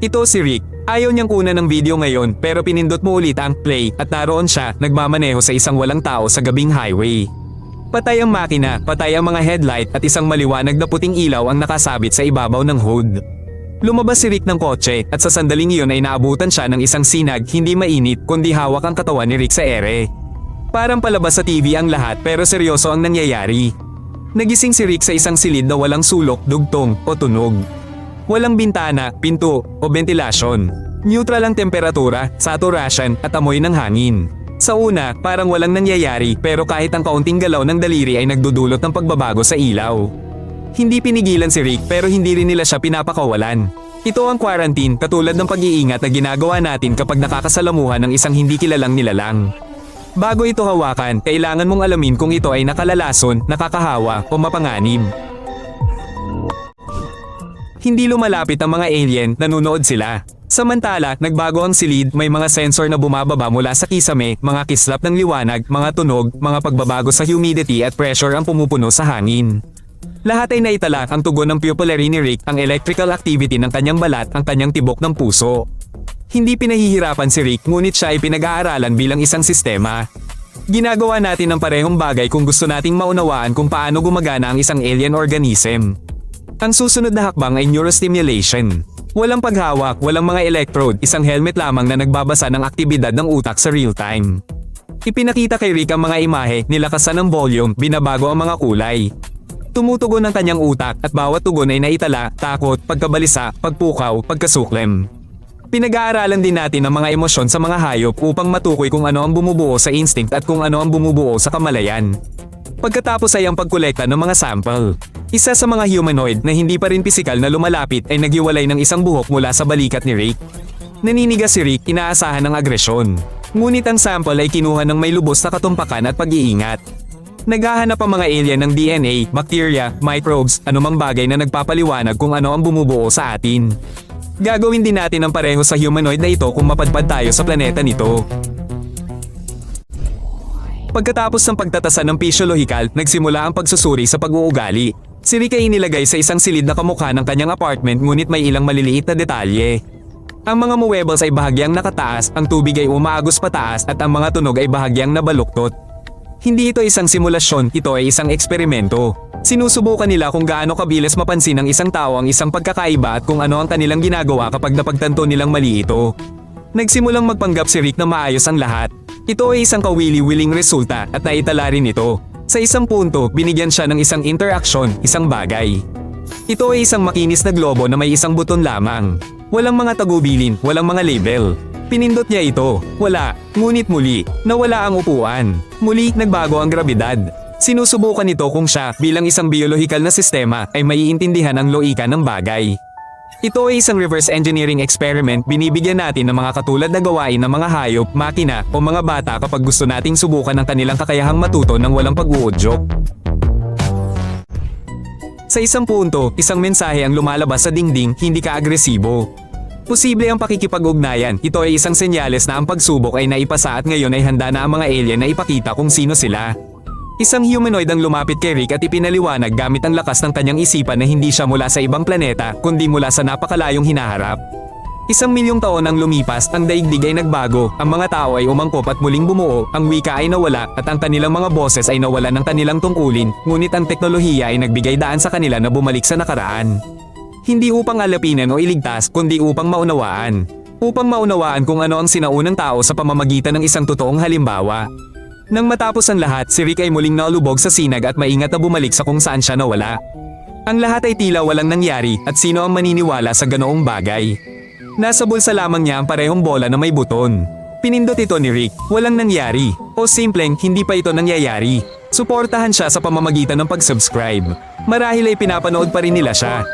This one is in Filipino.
Ito si Rick. Ayaw niyang kunan ng video ngayon pero pinindot mo ulit ang play at naroon siya nagmamaneho sa isang walang tao sa gabing highway. Patay ang makina, patay ang mga headlight at isang maliwanag na puting ilaw ang nakasabit sa ibabaw ng hood. Lumabas si Rick ng kotse at sa sandaling iyon ay naabutan siya ng isang sinag hindi mainit kundi hawak ang katawan ni Rick sa ere. Parang palabas sa TV ang lahat pero seryoso ang nangyayari. Nagising si Rick sa isang silid na walang sulok, dugtong o tunog. Walang bintana, pinto o ventilasyon. Neutral ang temperatura, saturation at amoy ng hangin. Sa una, parang walang nangyayari pero kahit ang kaunting galaw ng daliri ay nagdudulot ng pagbabago sa ilaw. Hindi pinigilan si Rick pero hindi rin nila siya pinapakawalan. Ito ang quarantine katulad ng pag-iingat na ginagawa natin kapag nakakasalamuhan ng isang hindi kilalang nilalang. Bago ito hawakan, kailangan mong alamin kung ito ay nakalalason, nakakahawa o mapanganib. Hindi lumalapit ang mga alien, nanunood sila. Samantala, nagbago ang silid, may mga sensor na bumababa mula sa kisame, mga kislap ng liwanag, mga tunog, mga pagbabago sa humidity at pressure ang pumupuno sa hangin. Lahat ay naitala ang tugon ng pupillary ni Rick, ang electrical activity ng kanyang balat, ang kanyang tibok ng puso. Hindi pinahihirapan si Rick ngunit siya ay pinag-aaralan bilang isang sistema. Ginagawa natin ang parehong bagay kung gusto nating maunawaan kung paano gumagana ang isang alien organism. Ang susunod na hakbang ay neurostimulation. Walang paghawak, walang mga electrode, isang helmet lamang na nagbabasa ng aktibidad ng utak sa real time. Ipinakita kay Rick ang mga imahe, nilakasan ng volume, binabago ang mga kulay. Tumutugon ang kanyang utak at bawat tugon ay naitala, takot, pagkabalisa, pagpukaw, pagkasuklem. Pinag-aaralan din natin ang mga emosyon sa mga hayop upang matukoy kung ano ang bumubuo sa instinct at kung ano ang bumubuo sa kamalayan. Pagkatapos ay ang pagkolekta ng mga sample. Isa sa mga humanoid na hindi pa rin pisikal na lumalapit ay naghiwalay ng isang buhok mula sa balikat ni Rick. Naninigas si Rick, inaasahan ng agresyon. Ngunit ang sample ay kinuha ng may lubos na katumpakan at pag-iingat. Naghahanap ang mga alien ng DNA, bacteria, microbes, anumang bagay na nagpapaliwanag kung ano ang bumubuo sa atin. Gagawin din natin ang pareho sa humanoid na ito kung mapadpad tayo sa planeta nito. Pagkatapos ng pagtatasan ng pisyolohikal, nagsimula ang pagsusuri sa pag-uugali. Si Rick ay inilagay sa isang silid na kamukha ng kanyang apartment ngunit may ilang maliliit na detalye. Ang mga muebles ay bahagyang nakataas, ang tubig ay umaagos pataas at ang mga tunog ay bahagyang nabaluktot. Hindi ito isang simulasyon, ito ay isang eksperimento. Sinusubukan nila kung gaano kabilis mapansin ng isang tao ang isang pagkakaiba at kung ano ang kanilang ginagawa kapag napagtanto nilang mali ito. Nagsimulang magpanggap si Rick na maayos ang lahat. Ito ay isang kawili-wiling resulta at naitala rin ito. Sa isang punto, binigyan siya ng isang interaksyon, isang bagay. Ito ay isang makinis na globo na may isang buton lamang. Walang mga tagubilin, walang mga label. Pinindot niya ito. Wala. Ngunit muli, nawala ang upuan. Muli, nagbago ang grabidad. Sinusubukan ito kung siya, bilang isang biolohikal na sistema, ay maiintindihan ang loika ng bagay. Ito ay isang reverse engineering experiment, binibigyan natin ng mga katulad na gawain ng mga hayop, makina o mga bata kapag gusto nating subukan ang kanilang kakayahang matuto ng walang pag-uudyok. Sa isang punto, isang mensahe ang lumalabas sa dingding, hindi ka agresibo. Posible ang pakikipag-ugnayan, ito ay isang senyales na ang pagsubok ay naipasa at ngayon ay handa na ang mga alien na ipakita kung sino sila. Isang humanoid ang lumapit kay Rick at ipinaliwanag gamit ang lakas ng kanyang isipan na hindi siya mula sa ibang planeta kundi mula sa napakalayong hinaharap. 1,000,000 taon ang lumipas, ang daigdig ay nagbago, ang mga tao ay umangkop at muling bumuo, ang wika ay nawala at ang kanilang mga boses ay nawala ng kanilang tungkulin, ngunit ang teknolohiya ay nagbigay daan sa kanila na bumalik sa nakaraan. Hindi upang alapinan o iligtas kundi upang maunawaan. Upang maunawaan kung ano ang sinaunang tao sa pamamagitan ng isang totoong halimbawa. Nang matapos ang lahat, si Rick ay muling nalubog sa sinag at maingat na bumalik sa kung saan siya nawala. Ang lahat ay tila walang nangyari at sino ang maniniwala sa ganoong bagay. Nasa bulsa lamang niya ang parehong bola na may buton. Pinindot ito ni Rick, walang nangyari. O simpleng hindi pa ito nangyayari. Suportahan siya sa pamamagitan ng pag-subscribe. Marahil ay pinapanood pa rin nila siya.